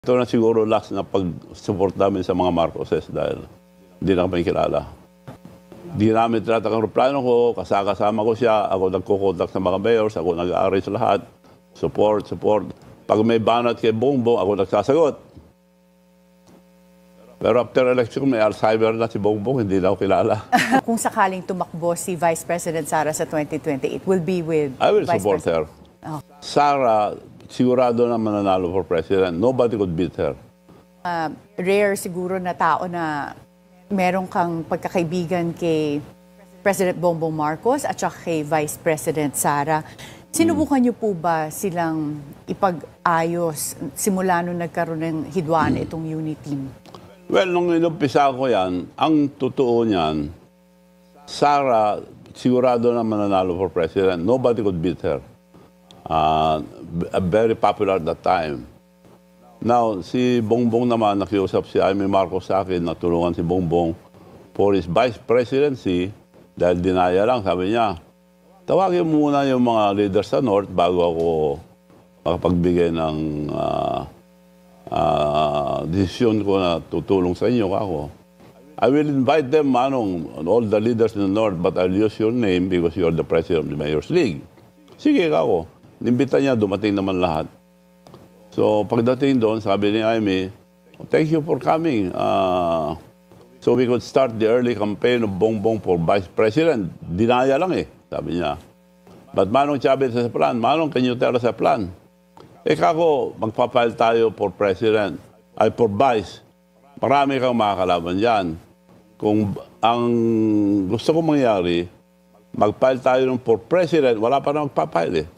Ito na siguro last na pag-support namin sa mga Marcoses dahil hindi na kami kilala. Hindi namin tinatak ang plano ko, kasama ko siya, ako nagkukontak sa mga mayors, ako nag-aaral sa lahat, support. Pag may banat kay Bongbong, ako nagsasagot. Pero after election, may Alzheimer na si Bongbong, hindi na ako kilala. Kung sakaling tumakbo si Vice President Sara sa 2028, will be with I will Vice support her. Oh. Sara, sigurado na mananalo for president. Nobody could beat her. Rare siguro na tao na meron kang pagkakaibigan kay President Bongbong Marcos at saka kay Vice President Sara. Sinubukan niyo po ba silang ipag-ayos simula nung nagkaroon ng hidwaan itong unit team? Well, nung inumpisa ko yan, ang totoo niyan, Sara, sigurado na mananalo for president. Nobody could beat her. Very popular at that time. Now, si Bongbong naman, nakiusap si Amy Marcos sa akin, natulungan si Bongbong for his vice presidency dahil dinaya lang, sabi niya, tawagin muna yung mga leaders sa North bago ako makapagbigay ng desisyon ko na tutulong sa inyo ako. I will invite them, Manong, all the leaders in the North, but I'll use your name because you're the president of the Mayor's League. Sige ako. Nimbita niya, dumating naman lahat. So, pagdating doon, sabi ni Amy, thank you for coming. So we could start the early campaign of Bongbong for Vice President. Dinaya lang sabi niya. But Manong sabi sa plan, Manong, can you tell us a plan? Kako, magpapile tayo for President, for Vice. Marami kang makakalaban dyan. Kung ang gusto kong mangyari, mag-file tayo ng for President, wala pa na magpapile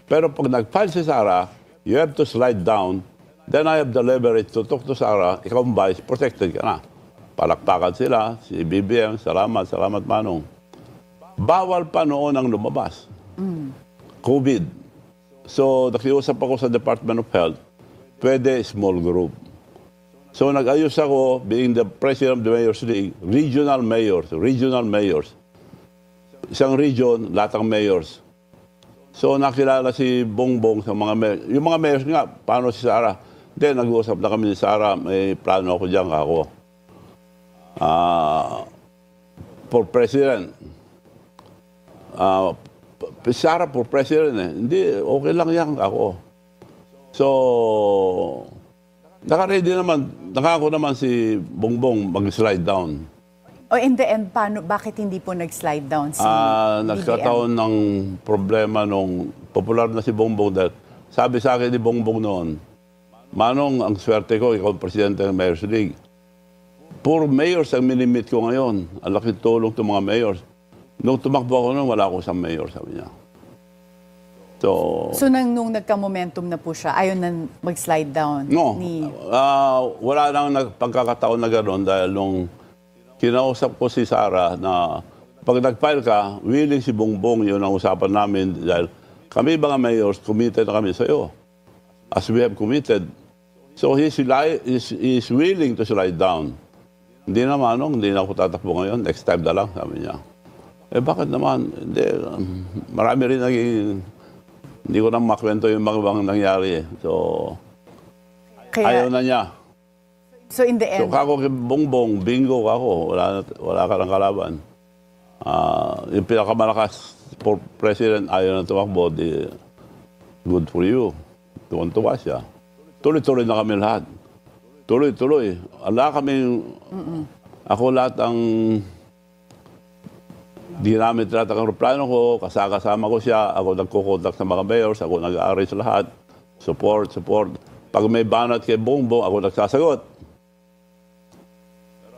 Pero pag nag-file si Sara, you have to slide down. Then I have the leverage to talk to Sara. Ikaw ang vice, protected ka na. Palakpakan sila, si BBM, salamat Manong. Bawal pa noon ang lumabas. COVID. So, nakiusap ako sa Department of Health, pwede small group. So, nag-ayos ako, being the president of the Mayor's League, regional mayors. Isang region, lahat ng mayors. So, nakilala si Bongbong sa mga mayors. Yung mga mayors nga, paano si Sara? Then, nag-uusap na kami ni Sara, may plano ako dyan ako. For president. Sara for president Hindi, okay lang yan ako. So, naka-ready naman, nakako naman si Bongbong mag-slide down. O in the end, bakit hindi po nag-slide down si Nagkataon ng problema nung popular na si Bongbong dahil sabi sa akin ni Bongbong noon, Manong, ang swerte ko, ikaw ang presidente ng Mayor's League. Puro mayors ang minimit ko ngayon. Ang laking tulong ng mga mayors. Nung tumakbo ako noon, wala akong isang mayor, sabi niya. So nung nagka-momentum na po siya, ayaw na mag-slide down? No. Wala nang pagkakataon na gano'n dahil nung kinausap ko si Sara na pag nag-file ka, willing si Bongbong, yun ang usapan namin dahil kami mga mayors, committed na kami sa iyo. As we have committed. So he's willing to slide down. Hindi na Manong, hindi na ako tatakbo ngayon. Next time na lang, sabi niya. Bakit naman? Hindi, marami rin hindi ko na makwento yung mga nangyari So, ayaw na niya. So in the end... So kako kay Bongbong, bingo ako. Wala ka ng kalaban. Yung pinakamalakas for president, ayaw na tumakbo, good for you. Tuwan-tuwa siya. Tuloy-tuloy na kami lahat. Tuloy-tuloy. Ako lahat ang di namin tinatak ang plano ko, kasama ko siya, ako nagkukontak sa mga mayors, ako nag-aaral sa lahat, support. Pag may banat kay Bongbong, ako nagsasagot.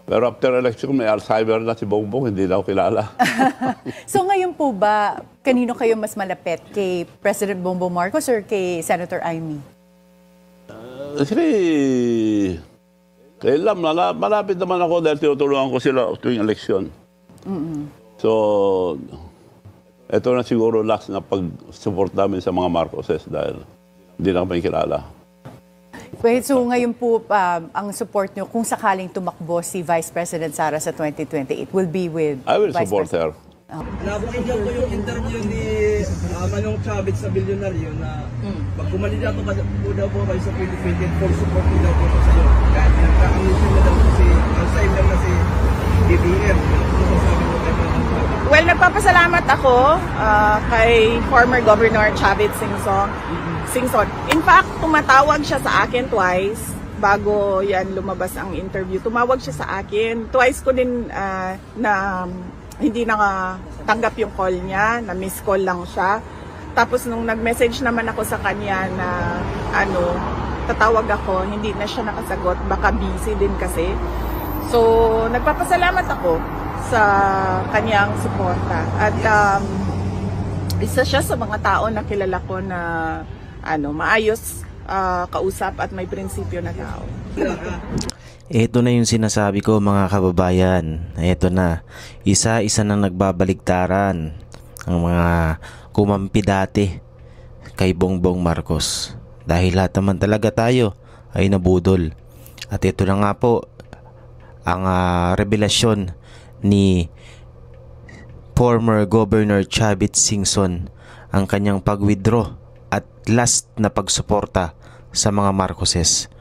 Pero after election, may Alzheimer na si Bongbong, hindi na ako kilala. So ngayon po ba, kanino kayo mas malapit? Kay President Bongbong Marcos or kay Senator Amy? Kay Lam, malapit naman ako dahil tinutulungan ko sila tuwing eleksyon. So, ito na siguro last na pag-support namin sa mga Marcoses dahil hindi na kami kilala. So ngayon po, ang support nyo, kung sakaling tumakbo si Vice President Sara sa 2028, will be with I will Vice support President. her. Napakinggan ko yung interview ni Manong Chavez sa bilyonaryo na pag kumandidato ka po daw po kayo sa 2020, full support po daw po ko sa iyo. Kahit nagka-anusyon na daw po si outside lang na si BBM. Well, nagpapasalamat ako kay former Governor Chavez Singson. In fact, tumatawag siya sa akin twice bago yan lumabas ang interview. Tumawag siya sa akin. Twice ko din na hindi nakatanggap yung call niya, na miss call lang siya. Tapos nung nag-message naman ako sa kanya na tatawag ako, hindi na siya nakasagot, baka busy din kasi. So, nagpapasalamat ako sa kanyang suporta. At isa siya sa mga tao na kilala ko na maayos kausap at may prinsipyo na tao. Ito na yung sinasabi ko mga kababayan. Ito na. Isa-isa na nagbabaligtaran ang mga kumampi dati kay Bongbong Marcos. Dahil lahat naman talaga tayo ay nabudol. At ito na nga po ang revelasyon ni former Governor Chavez Singson, ang kanyang pag-withdraw at last na pagsuporta sa mga Marcoses.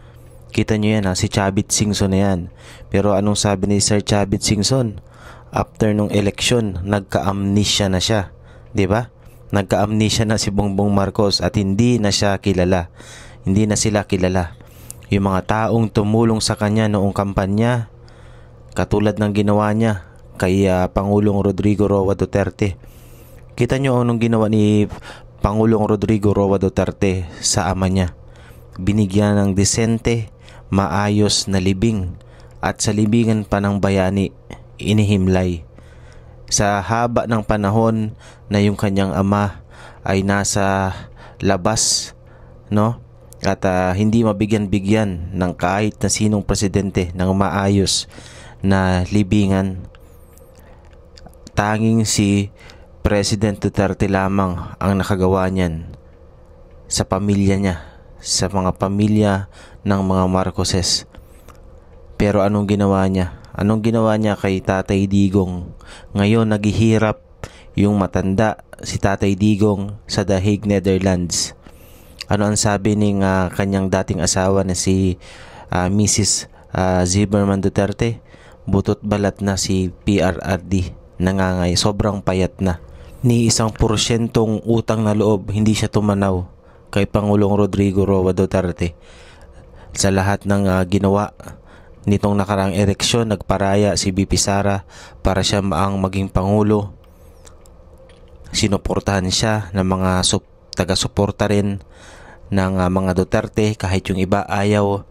Kita nyo yan si Chavez Singson na yan. Pero anong sabi ni Sir Chavez Singson? After nung election, nagka-amnesia na siya. Diba? Nagka-amnesia na si Bongbong Marcos at hindi na siya kilala. Hindi na sila kilala. Yung mga taong tumulong sa kanya noong kampanya, katulad ng ginawa niya kay Pangulong Rodrigo Roa Duterte. Kita nyo anong ginawa ni Pangulong Rodrigo Roa Duterte sa ama niya. Binigyan ng desente, maayos na libing, at sa libingan pa ng bayani, inihimlay. Sa haba ng panahon na yung kanyang ama ay nasa labas, at hindi mabigyan-bigyan ng kahit na sinong presidente ng maayos na libingan, tanging si President Duterte lamang ang nakagawa niyan sa pamilya niya, sa mga pamilya ng mga Marcoses. Pero anong ginawa niya? Anong ginawa niya kay Tatay Digong? Ngayon naghihirap yung matanda, si Tatay Digong, sa The Hague, Netherlands. Ano ang sabi ng kanyang dating asawa na si Mrs. Zimmerman Duterte? Butot balat na si PRRD, nangangay, sobrang payat na. Ni 1% utang na loob hindi siya tumanaw kay Pangulong Rodrigo Roa Duterte. Sa lahat ng ginawa nitong nakaraang eleksyon, nagparaya si BP Sara para siya maang maging Pangulo. Sinuportahan siya ng mga taga-suporta rin ng mga Duterte, kahit yung iba ayaw,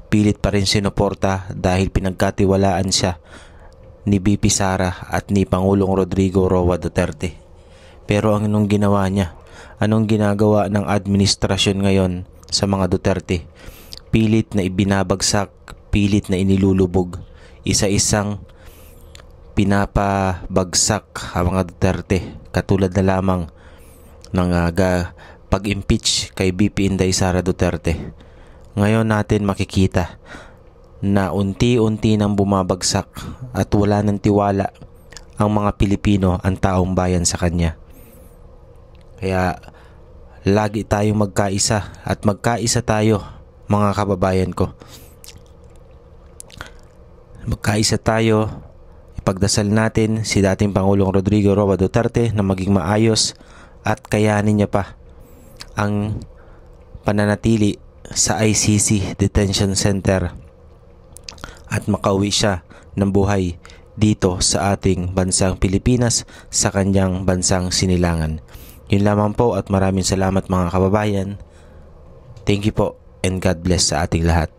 pilit pa rin sinuporta dahil pinagkatiwalaan siya ni BP Sara at ni Pangulong Rodrigo Roa Duterte. Pero anong ginawa niya? Anong ginagawa ng administrasyon ngayon sa mga Duterte? Pilit na ibinabagsak, pilit na inilulubog. Isa-isang pinapabagsak ang mga Duterte, katulad na lamang ng pag-impeach kay BP Inday Sara Duterte. Ngayon natin makikita na unti-unti nang bumabagsak at wala ng tiwala ang mga Pilipino, ang taong bayan sa kanya. Kaya lagi tayong magkaisa at magkaisa tayo, mga kababayan ko. Magkaisa tayo, ipagdasal natin si dating Pangulong Rodrigo Roa Duterte na maging maayos at kayanin niya pa ang pananatili sa ICC Detention Center at makauwi siya ng buhay dito sa ating bansang Pilipinas, sa kanyang bansang sinilangan. Yun lamang po at maraming salamat mga kababayan. Thank you po and God bless sa ating lahat.